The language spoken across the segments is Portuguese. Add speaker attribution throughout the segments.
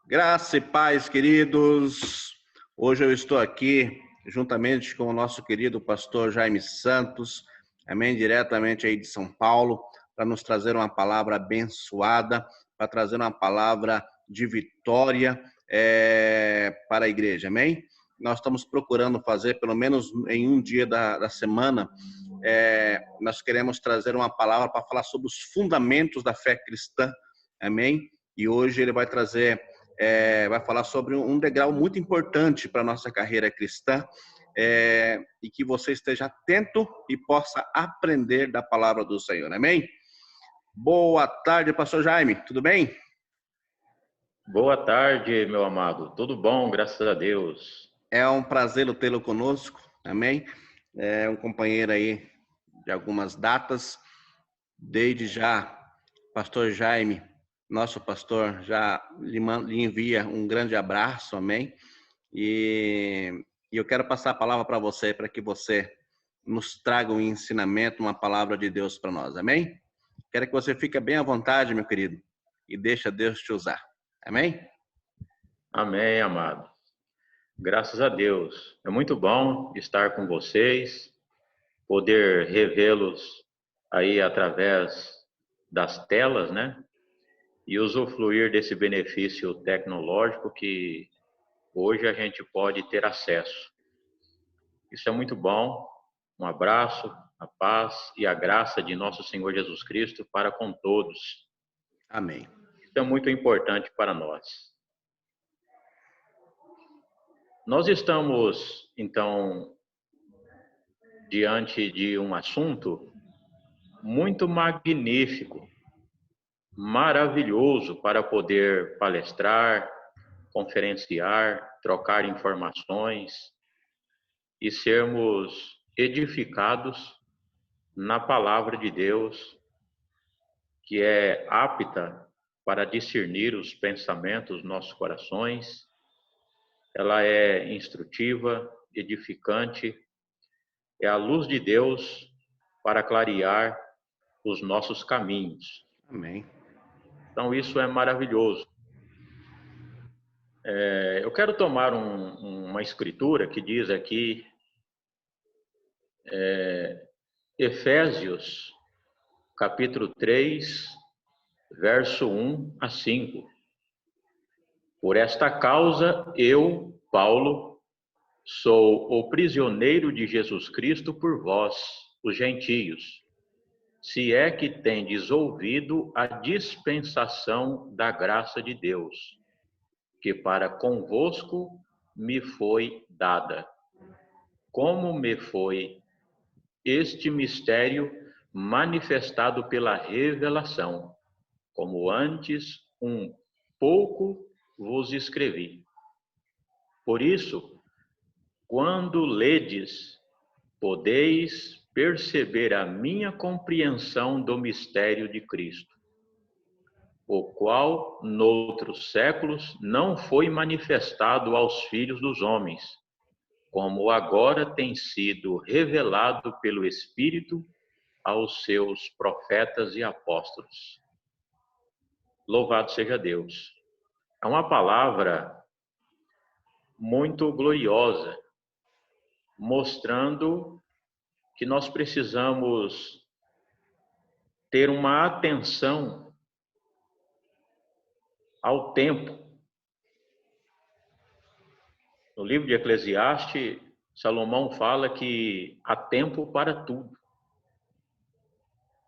Speaker 1: Graça e paz, queridos. Hoje eu estou aqui juntamente com o nosso querido pastor Jaime Santos, amém, diretamente aí de São Paulo, para nos trazer uma palavra abençoada, para trazer uma palavra de vitória para a igreja, amém? Nós estamos procurando fazer, pelo menos em um dia da semana, nós queremos trazer uma palavra para falar sobre os fundamentos da fé cristã, amém? E hoje ele vai trazer vai falar sobre um degrau muito importante para a nossa carreira cristã, e que você esteja atento e possa aprender da palavra do Senhor, amém? Boa tarde, pastor Jaime, tudo bem?
Speaker 2: Boa tarde, meu amado. Tudo bom, graças a Deus.
Speaker 1: É um prazer tê-lo conosco, amém? É um companheiro aí de algumas datas. Desde já, pastor Jaime, nosso pastor, já lhe envia um grande abraço, amém? E eu quero passar a palavra para você, para que você nos traga um ensinamento, uma palavra de Deus para nós, amém? Quero que você fique bem à vontade, meu querido, e deixa Deus te usar, amém?
Speaker 2: Amém, amado. Graças a Deus. É muito bom estar com vocês, poder revê-los aí através das telas, né? E usufruir desse benefício tecnológico que hoje a gente pode ter acesso. Isso é muito bom. Um abraço, a paz e a graça de nosso Senhor Jesus Cristo para com todos.
Speaker 1: Amém.
Speaker 2: Isso é muito importante para nós. Nós estamos, então, diante de um assunto muito magnífico, maravilhoso para poder palestrar, conferenciar, trocar informações e sermos edificados na palavra de Deus, que é apta para discernir os pensamentos dos nossos corações. Ela é instrutiva, edificante, é a luz de Deus para clarear os nossos caminhos.
Speaker 1: Amém.
Speaker 2: Então, isso é maravilhoso. Eu quero tomar uma escritura que diz aqui, Efésios, capítulo 3, verso 1 a 5. Por esta causa, eu, Paulo, sou o prisioneiro de Jesus Cristo por vós, os gentios, se é que tendes ouvido a dispensação da graça de Deus, que para convosco me foi dada. Como me foi este mistério manifestado pela revelação, como antes um pouco vos escrevi. Por isso, quando ledes, podeis perceber a minha compreensão do mistério de Cristo, o qual, noutros séculos, não foi manifestado aos filhos dos homens, como agora tem sido revelado pelo Espírito aos seus profetas e apóstolos. Louvado seja Deus. É uma palavra muito gloriosa, mostrando que nós precisamos ter uma atenção ao tempo. No livro de Eclesiastes, Salomão fala que há tempo para tudo.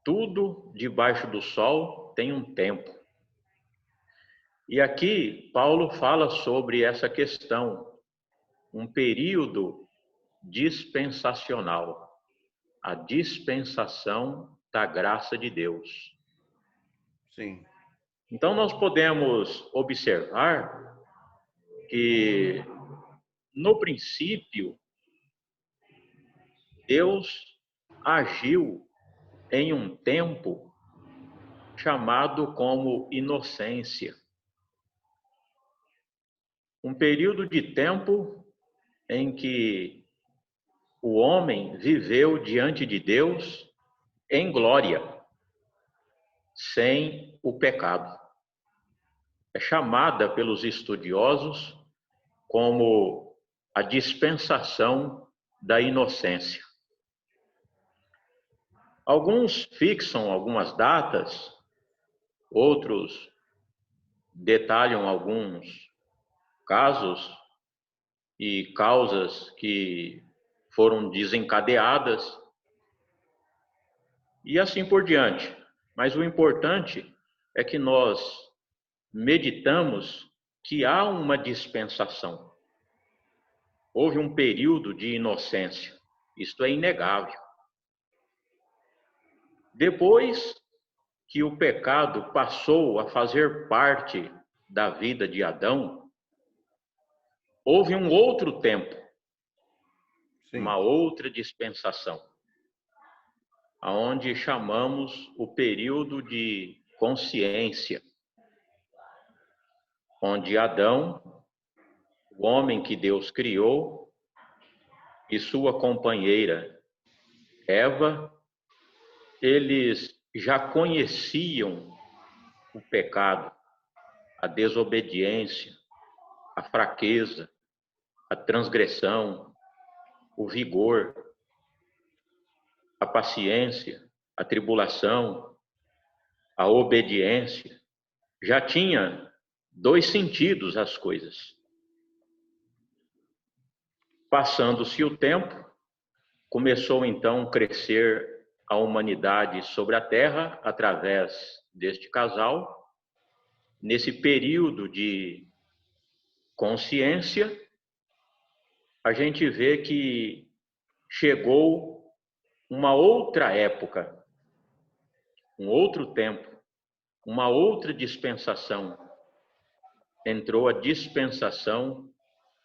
Speaker 2: Tudo debaixo do sol tem um tempo. E aqui Paulo fala sobre essa questão, um período dispensacional, a dispensação da graça de Deus.
Speaker 1: Sim.
Speaker 2: Então nós podemos observar que no princípio Deus agiu em um tempo chamado como inocência. Um período de tempo em que o homem viveu diante de Deus em glória, sem o pecado. é chamada pelos estudiosos como a dispensação da inocência. Alguns fixam algumas datas, outros detalham alguns casos e causas que foram desencadeadas e assim por diante. Mas o importante é que nós meditamos que há uma dispensação. Houve um período de inocência, isto é inegável. Depois que o pecado passou a fazer parte da vida de Adão, houve um outro tempo, uma outra dispensação, aonde chamamos o período de consciência, onde Adão, o homem que Deus criou, e sua companheira Eva, eles já conheciam o pecado, a desobediência, a fraqueza, a transgressão, o vigor, a paciência, a tribulação, a obediência. Já tinha dois sentidos as coisas. Passando-se o tempo, começou então a crescer a humanidade sobre a terra através deste casal. Nesse período de consciência, a gente vê que chegou uma outra época, um outro tempo, uma outra dispensação. Entrou a dispensação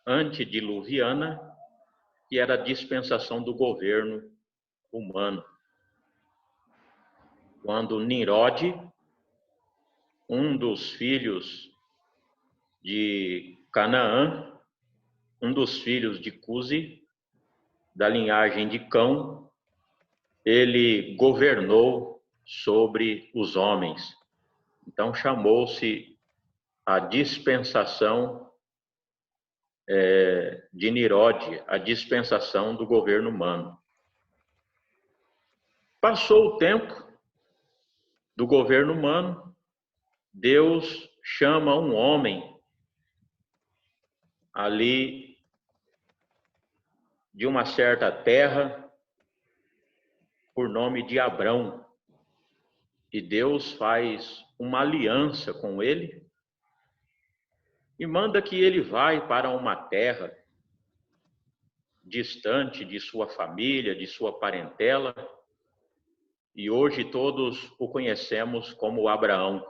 Speaker 2: antediluviana, que era a dispensação do governo humano. Quando Nimrod, um dos filhos de Canaã, um dos filhos de Cusi, da linhagem de Cão, ele governou sobre os homens. Então chamou-se a dispensação de Nimrod, a dispensação do governo humano. Passou o tempo do governo humano, Deus chama um homem ali de uma certa terra por nome de Abrão. E Deus faz uma aliança com ele e manda que ele vai para uma terra distante de sua família, de sua parentela. E hoje todos o conhecemos como Abraão.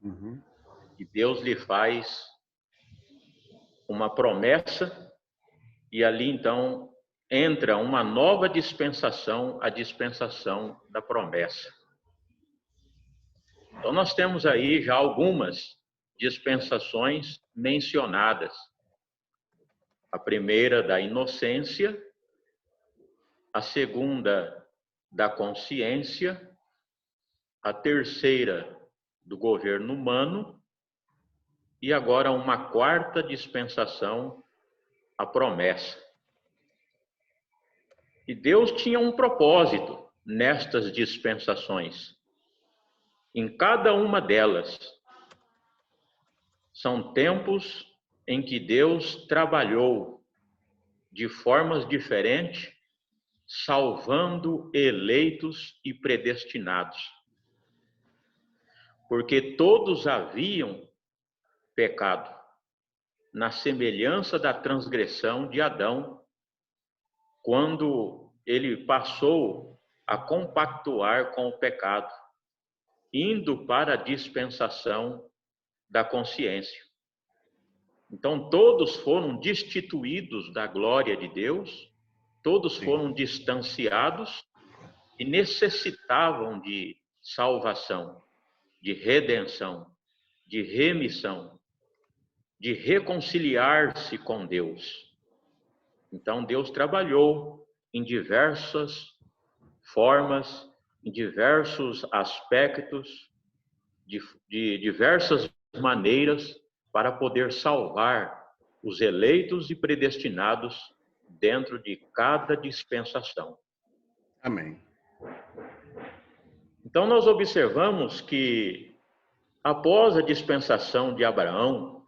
Speaker 1: Uhum.
Speaker 2: E Deus lhe faz uma promessa, e ali então entra uma nova dispensação, a dispensação da promessa. Então nós temos aí já algumas dispensações mencionadas. A primeira da inocência, a segunda da consciência, a terceira do governo humano, e agora uma quarta dispensação, a promessa. E Deus tinha um propósito nestas dispensações. Em cada uma delas, são tempos em que Deus trabalhou de formas diferentes, salvando eleitos e predestinados. Porque todos haviam pecado, na semelhança da transgressão de Adão, quando ele passou a compactuar com o pecado, indo para a dispensação da consciência. Então, todos foram destituídos da glória de Deus, todos foram distanciados e necessitavam de salvação, de redenção, de remissão, de reconciliar-se com Deus. Então, Deus trabalhou em diversas formas, em diversos aspectos, de diversas maneiras para poder salvar os eleitos e predestinados dentro de cada dispensação.
Speaker 1: Amém.
Speaker 2: Então, nós observamos que, após a dispensação de Abraão,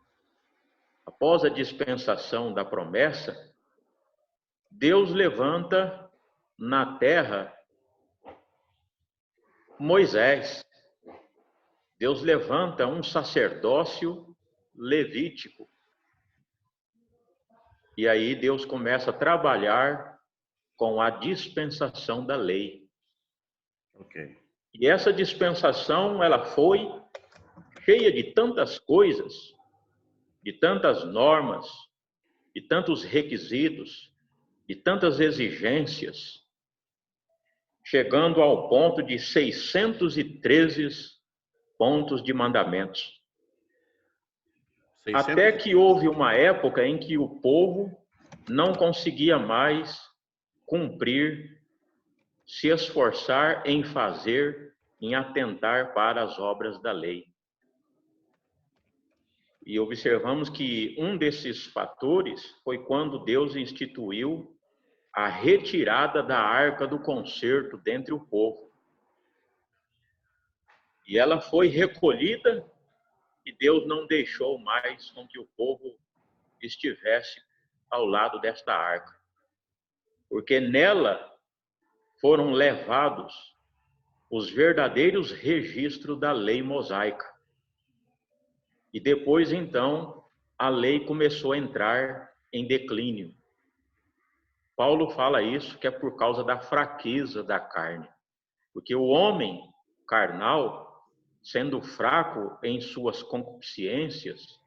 Speaker 2: após a dispensação da promessa, Deus levanta na terra Moisés. Deus levanta um sacerdócio levítico. E aí Deus começa a trabalhar com a dispensação da lei.
Speaker 1: Ok.
Speaker 2: E essa dispensação, ela foi cheia de tantas coisas, de tantas normas, de tantos requisitos, de tantas exigências, chegando ao ponto de 613 pontos de mandamentos.
Speaker 1: 600?
Speaker 2: Até que houve uma época em que o povo não conseguia mais cumprir, se esforçar em fazer, em atentar para as obras da lei. E observamos que um desses fatores foi quando Deus instituiu a retirada da arca do concerto dentre o povo. E ela foi recolhida e Deus não deixou mais com que o povo estivesse ao lado desta arca. Porque nela foram levados os verdadeiros registros da lei mosaica. E depois, então, a lei começou a entrar em declínio. Paulo fala isso, que é por causa da fraqueza da carne. Porque o homem carnal, sendo fraco em suas concupiscências,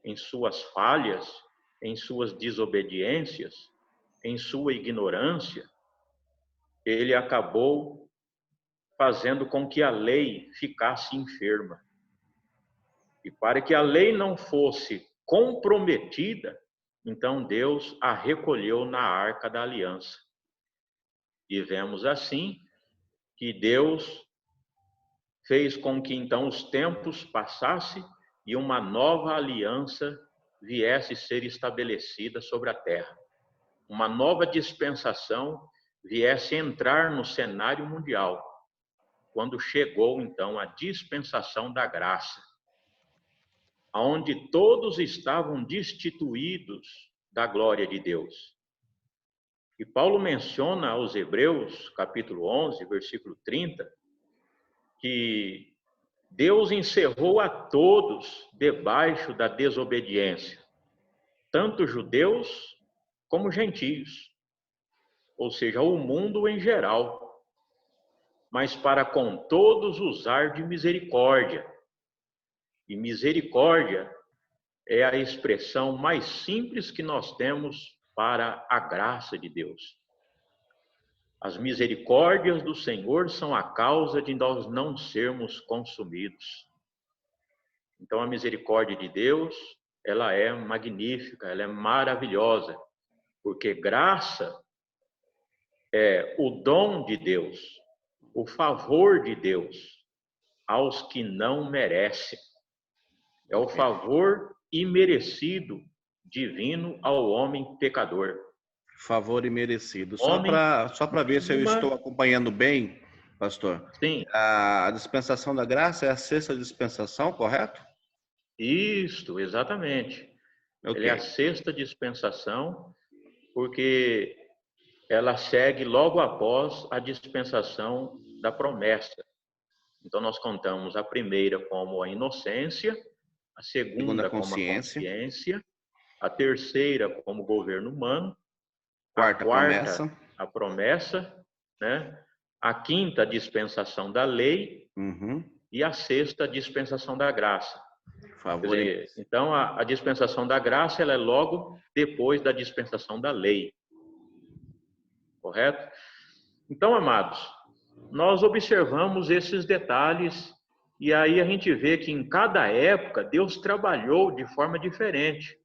Speaker 2: em suas falhas, em suas desobediências, em sua ignorância, ele acabou fazendo com que a lei ficasse enferma. E para que a lei não fosse comprometida, então Deus a recolheu na arca da aliança. E vemos assim que Deus fez com que então os tempos passassem e uma nova aliança viesse ser estabelecida sobre a terra. Uma nova dispensação viesse entrar no cenário mundial, quando chegou então a dispensação da graça, onde todos estavam destituídos da glória de Deus. E Paulo menciona aos Hebreus, capítulo 11, versículo 30, que Deus encerrou a todos debaixo da desobediência, tanto judeus como gentios, ou seja, o mundo em geral, mas para com todos usar de misericórdia. E misericórdia é a expressão mais simples que nós temos para a graça de Deus. As misericórdias do Senhor são a causa de nós não sermos consumidos. Então, a misericórdia de Deus, ela é magnífica, ela é maravilhosa, porque graça é o dom de Deus, o favor de Deus aos que não merecem. É o favor imerecido divino ao homem pecador.
Speaker 1: Favor imerecido. Só para ver se eu estou acompanhando bem, pastor.
Speaker 2: Sim.
Speaker 1: A dispensação da graça é a sexta dispensação, correto?
Speaker 2: Isso, exatamente.
Speaker 1: Okay.
Speaker 2: Ela é a sexta dispensação, porque ela segue logo após a dispensação da promessa. Então, nós contamos a primeira como a inocência, a segunda como a consciência, a terceira como governo humano, a quarta a promessa, né? A quinta a dispensação da lei, e a sexta a dispensação da graça. Dizer, então, a dispensação da graça ela é logo depois da dispensação da lei. Correto? Então, amados, nós observamos esses detalhes e aí a gente vê que em cada época Deus trabalhou de forma diferente.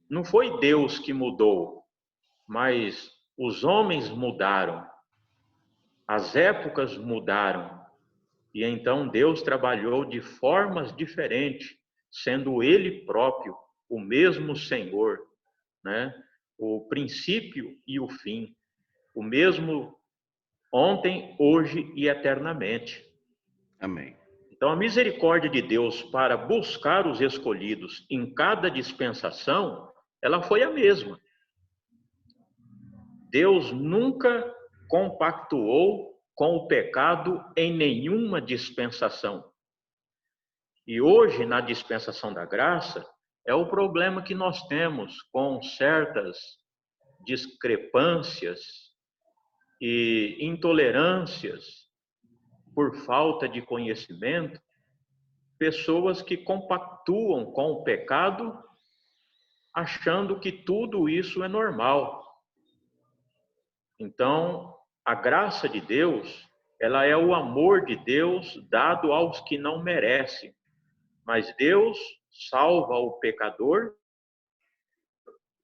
Speaker 2: Não foi Deus que mudou, mas os homens mudaram, as épocas mudaram E então Deus trabalhou de formas diferentes, sendo Ele próprio o mesmo Senhor, né? O princípio e o fim, o mesmo ontem, hoje e eternamente.
Speaker 1: Amém.
Speaker 2: Então, a misericórdia de Deus para buscar os escolhidos em cada dispensação, ela foi a mesma. Deus nunca compactuou com o pecado em nenhuma dispensação. E hoje, na dispensação da graça, é o problema que nós temos com certas discrepâncias e intolerâncias por falta de conhecimento, pessoas que compactuam com o pecado, achando que tudo isso é normal. Então, a graça de Deus, ela é o amor de Deus dado aos que não merecem. Mas Deus salva o pecador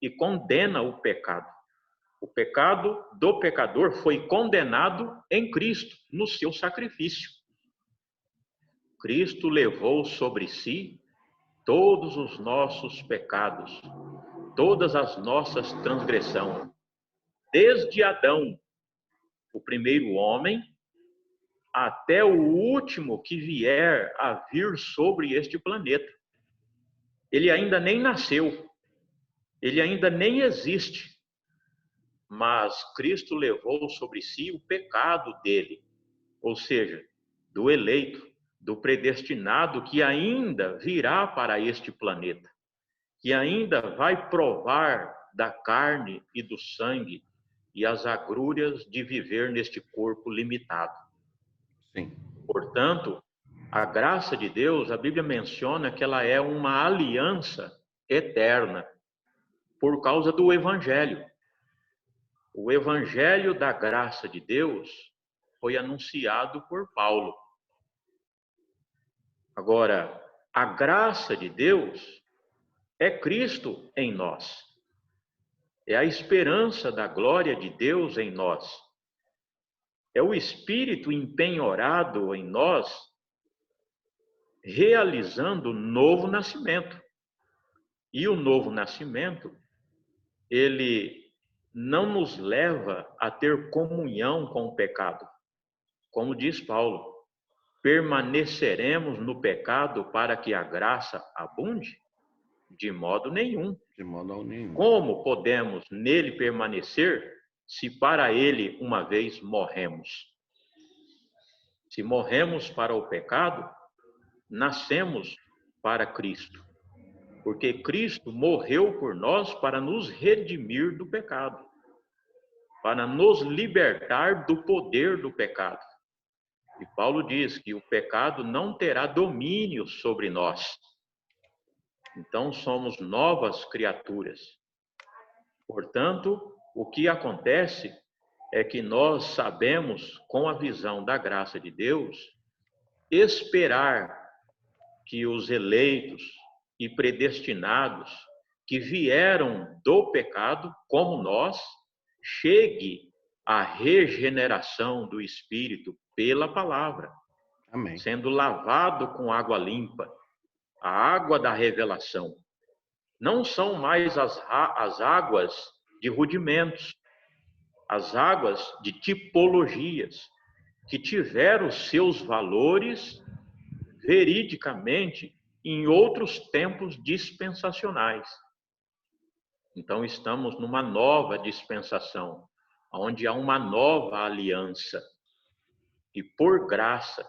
Speaker 2: e condena o pecado. O pecado do pecador foi condenado em Cristo, no seu sacrifício. Cristo levou sobre si todos os nossos pecados, todas as nossas transgressões, desde Adão, o primeiro homem, até o último que vier a vir sobre este planeta. Ele ainda nem nasceu, ele ainda nem existe, mas Cristo levou sobre si o pecado dele, ou seja, do eleito, do predestinado que ainda virá para este planeta, que ainda vai provar da carne e do sangue e as agrúrias de viver neste corpo limitado.
Speaker 1: Sim.
Speaker 2: Portanto, a graça de Deus, a Bíblia menciona que ela é uma aliança eterna por causa do Evangelho. O Evangelho da graça de Deus foi anunciado por Paulo. Agora, a graça de Deus é Cristo em nós. É a esperança da glória de Deus em nós. É o Espírito empenhorado em nós, realizando o novo nascimento. E o novo nascimento, ele não nos leva a ter comunhão com o pecado. Como diz Paulo, permaneceremos no pecado para que a graça abunde? De modo nenhum.
Speaker 1: De modo nenhum.
Speaker 2: Como podemos nele permanecer se para ele uma vez morremos? Se morremos para o pecado, nascemos para Cristo. Porque Cristo morreu por nós para nos redimir do pecado, para nos libertar do poder do pecado. E Paulo diz que o pecado não terá domínio sobre nós. Então somos novas criaturas. Portanto, o que acontece é que nós sabemos, com a visão da graça de Deus, esperar que os eleitos e predestinados que vieram do pecado, como nós, chegue à regeneração do Espírito pela palavra.
Speaker 1: Amém.
Speaker 2: Sendo lavado com água limpa, a água da revelação. Não são mais as águas de rudimentos, as águas de tipologias, que tiveram seus valores veridicamente em outros tempos dispensacionais. Então, estamos numa nova dispensação, onde há uma nova aliança. E por graça,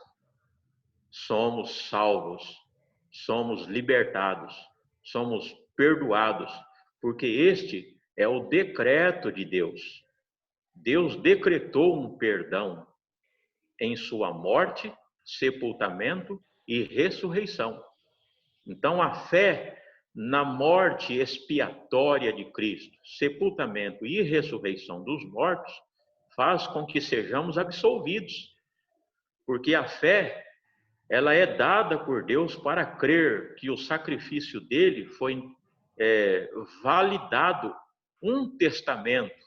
Speaker 2: somos salvos, somos libertados, somos perdoados, porque este é o decreto de Deus. Deus decretou um perdão em sua morte, sepultamento e ressurreição. Então, a fé na morte expiatória de Cristo, sepultamento e ressurreição dos mortos, faz com que sejamos absolvidos. Porque a fé, ela é dada por Deus para crer que o sacrifício dele foi validado um testamento,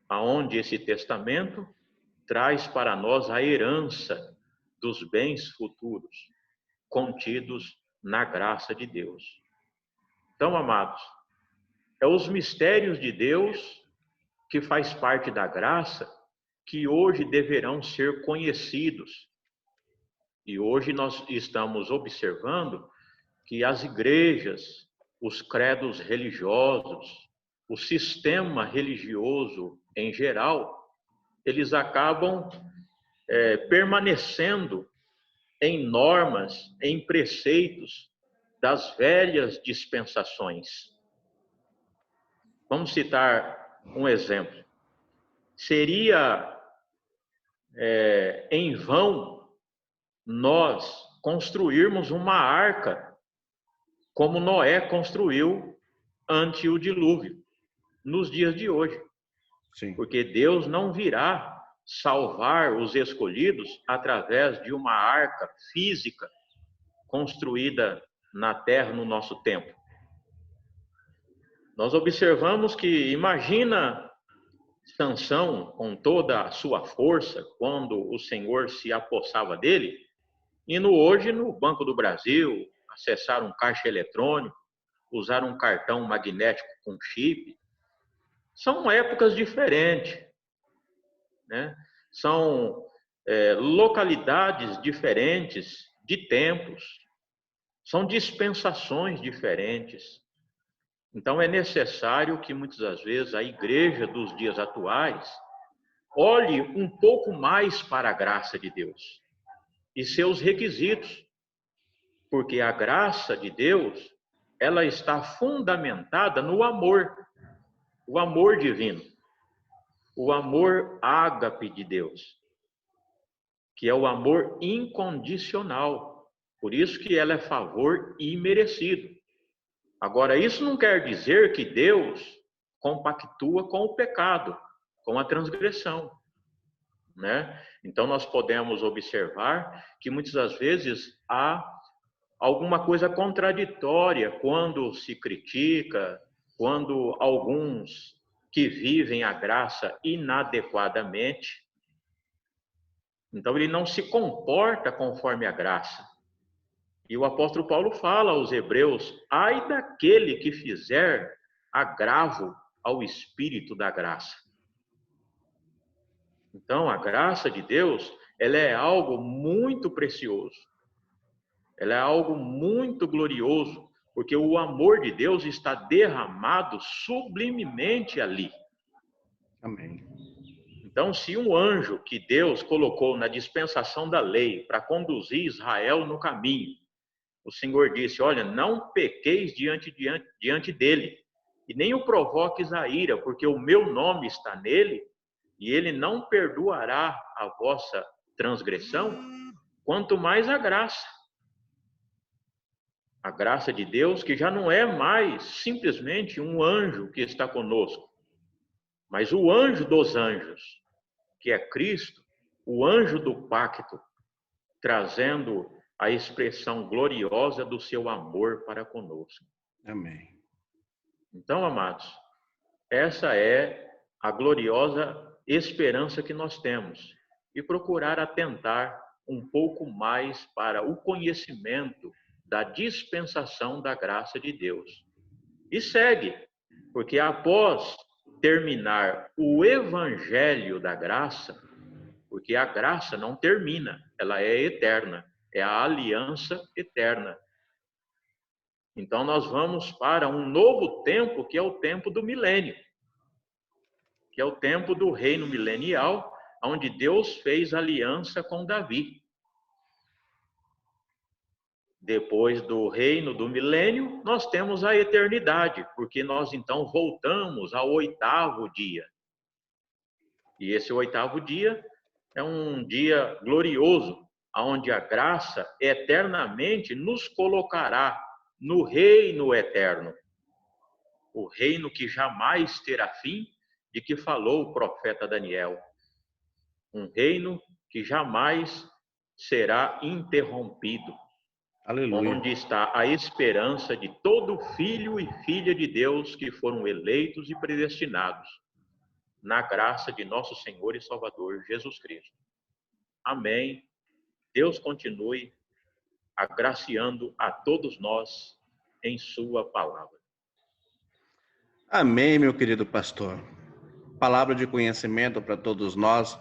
Speaker 2: aonde esse testamento traz para nós a herança dos bens futuros contidos na graça de Deus. Então, amados, é os mistérios de Deus que faz parte da graça que hoje deverão ser conhecidos. E hoje nós estamos observando que as igrejas, os credos religiosos, o sistema religioso em geral, eles acabam permanecendo em normas, em preceitos das velhas dispensações. Vamos citar um exemplo. Seria em vão nós construirmos uma arca como Noé construiu ante o dilúvio, nos dias de hoje.
Speaker 1: Sim.
Speaker 2: Porque Deus não virá salvar os escolhidos através de uma arca física construída na terra no nosso tempo. Nós observamos que, imagina Sansão com toda a sua força, quando o Senhor se apossava dele, indo hoje no Banco do Brasil, acessar um caixa eletrônico, usar um cartão magnético com chip. São épocas diferentes, né? São localidades diferentes de tempos, são dispensações diferentes. Então é necessário que muitas das vezes a igreja dos dias atuais olhe um pouco mais para a graça de Deus e seus requisitos, porque a graça de Deus, ela está fundamentada no amor, o amor divino, o amor ágape de Deus, que é o amor incondicional. Por isso que ela é favor imerecido. Agora, isso não quer dizer que Deus compactua com o pecado, com a transgressão, né? Então, nós podemos observar que muitas das vezes há alguma coisa contraditória quando se critica, quando alguns que vivem a graça inadequadamente, então ele não se comporta conforme a graça. E o apóstolo Paulo fala aos hebreus: ai daquele que fizer agravo ao Espírito da graça. Então, a graça de Deus, ela é algo muito precioso. Ela é algo muito glorioso, porque o amor de Deus está derramado sublimemente ali.
Speaker 1: Amém.
Speaker 2: Então, se um anjo que Deus colocou na dispensação da lei para conduzir Israel no caminho, o Senhor disse: olha, não pequeis diante dele, e nem o provoques a ira, porque o meu nome está nele, e ele não perdoará a vossa transgressão, quanto mais a graça. A graça de Deus, que já não é mais simplesmente um anjo que está conosco, mas o anjo dos anjos, que é Cristo, o anjo do pacto, trazendo a expressão gloriosa do seu amor para conosco.
Speaker 1: Amém.
Speaker 2: Então, amados, essa é a gloriosa esperança que nós temos, e procurar atentar um pouco mais para o conhecimento da dispensação da graça de Deus. E segue, porque após terminar o evangelho da graça, porque a graça não termina, ela é eterna, é a aliança eterna. Então nós vamos para um novo tempo, que é o tempo do milênio, que é o tempo do reino milenial, onde Deus fez aliança com Davi. Depois do reino do milênio, nós temos a eternidade, porque nós então voltamos ao 8º dia. E esse 8º dia é um dia glorioso, onde a graça eternamente nos colocará no reino eterno. O reino que jamais terá fim, de que falou o profeta Daniel. Um reino que jamais será interrompido.
Speaker 1: Aleluia.
Speaker 2: Onde está a esperança de todo filho e filha de Deus que foram eleitos e predestinados na graça de nosso Senhor e Salvador Jesus Cristo. Amém Deus continue agraciando a todos nós em sua palavra.
Speaker 1: Amém, meu querido pastor. Palavra de conhecimento para todos nós,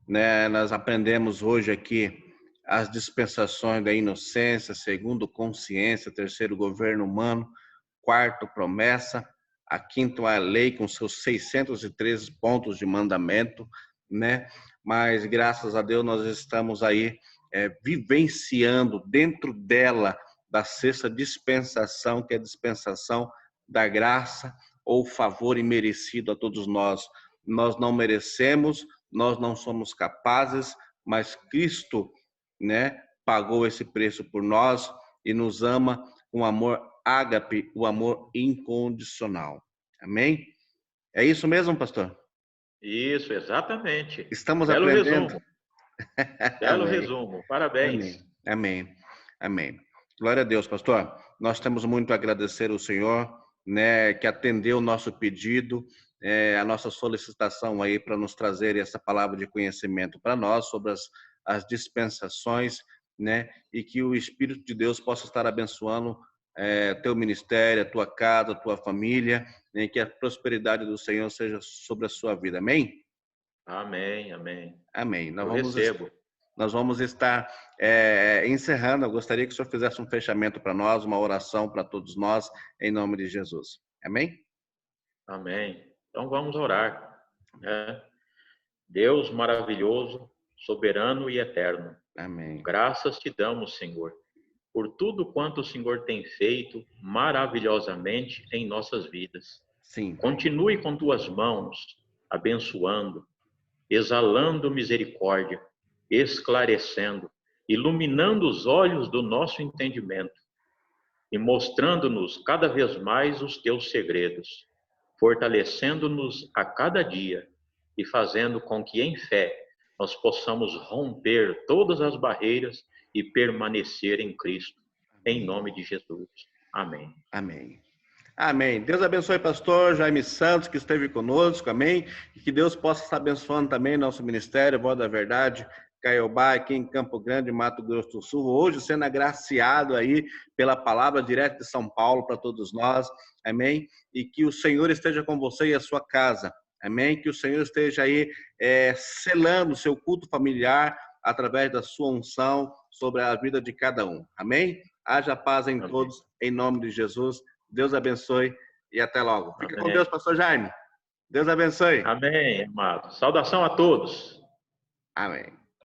Speaker 1: né? Nós aprendemos hoje aqui as dispensações da inocência, segundo consciência, terceiro governo humano, quarto promessa, a quinto a lei com seus 613 pontos de mandamento, né? Mas graças a Deus nós estamos aí vivenciando dentro dela da sexta dispensação, que é a dispensação da graça ou favor imerecido a todos nós. Nós não merecemos, nós não somos capazes, mas Cristo, né, pagou esse preço por nós e nos ama com amor ágape, o amor incondicional. Amém? É isso mesmo, pastor?
Speaker 2: Isso, exatamente.
Speaker 1: Estamos
Speaker 2: Belo
Speaker 1: aprendendo.
Speaker 2: resumo. Belo
Speaker 1: Amém.
Speaker 2: resumo. Parabéns.
Speaker 1: Amém. Amém. Glória a Deus, pastor. Nós temos muito a agradecer ao Senhor, né, que atendeu o nosso pedido, a nossa solicitação aí para nos trazer essa palavra de conhecimento para nós sobre as dispensações, né, e que o Espírito de Deus possa estar abençoando teu ministério, a tua casa, a tua família, né, que a prosperidade do Senhor seja sobre a sua vida. Amém?
Speaker 2: Amém, amém.
Speaker 1: Amém.
Speaker 2: Eu recebo.
Speaker 1: Nós vamos estar encerrando. Eu gostaria que o senhor fizesse um fechamento para nós, uma oração para todos nós, em nome de Jesus. Amém?
Speaker 2: Amém. Então vamos orar. Deus maravilhoso, soberano e eterno.
Speaker 1: Amém.
Speaker 2: Graças te damos, Senhor, por tudo quanto o Senhor tem feito maravilhosamente em nossas vidas.
Speaker 1: Sim.
Speaker 2: Continue com tuas mãos, abençoando, exalando misericórdia, esclarecendo, iluminando os olhos do nosso entendimento e mostrando-nos cada vez mais os teus segredos, fortalecendo-nos a cada dia e fazendo com que, em fé, nós possamos romper todas as barreiras e permanecer em Cristo. Em nome de Jesus. Amém.
Speaker 1: Amém. Amém. Deus abençoe, pastor Jaime Santos, que esteve conosco, amém? E que Deus possa estar abençoando também nosso ministério, Voz da Verdade, Caiobá, aqui em Campo Grande, Mato Grosso do Sul, hoje sendo agraciado aí pela palavra direto de São Paulo para todos nós, amém? E que o Senhor esteja com você e a sua casa, amém? Que o Senhor esteja aí selando o seu culto familiar através da sua unção sobre a vida de cada um, amém? Haja paz em todos, em nome de Jesus. Deus abençoe e até logo. Fica com Deus, pastor Jaime. Deus abençoe.
Speaker 2: Amém, amado. Saudação a todos.
Speaker 1: Amém.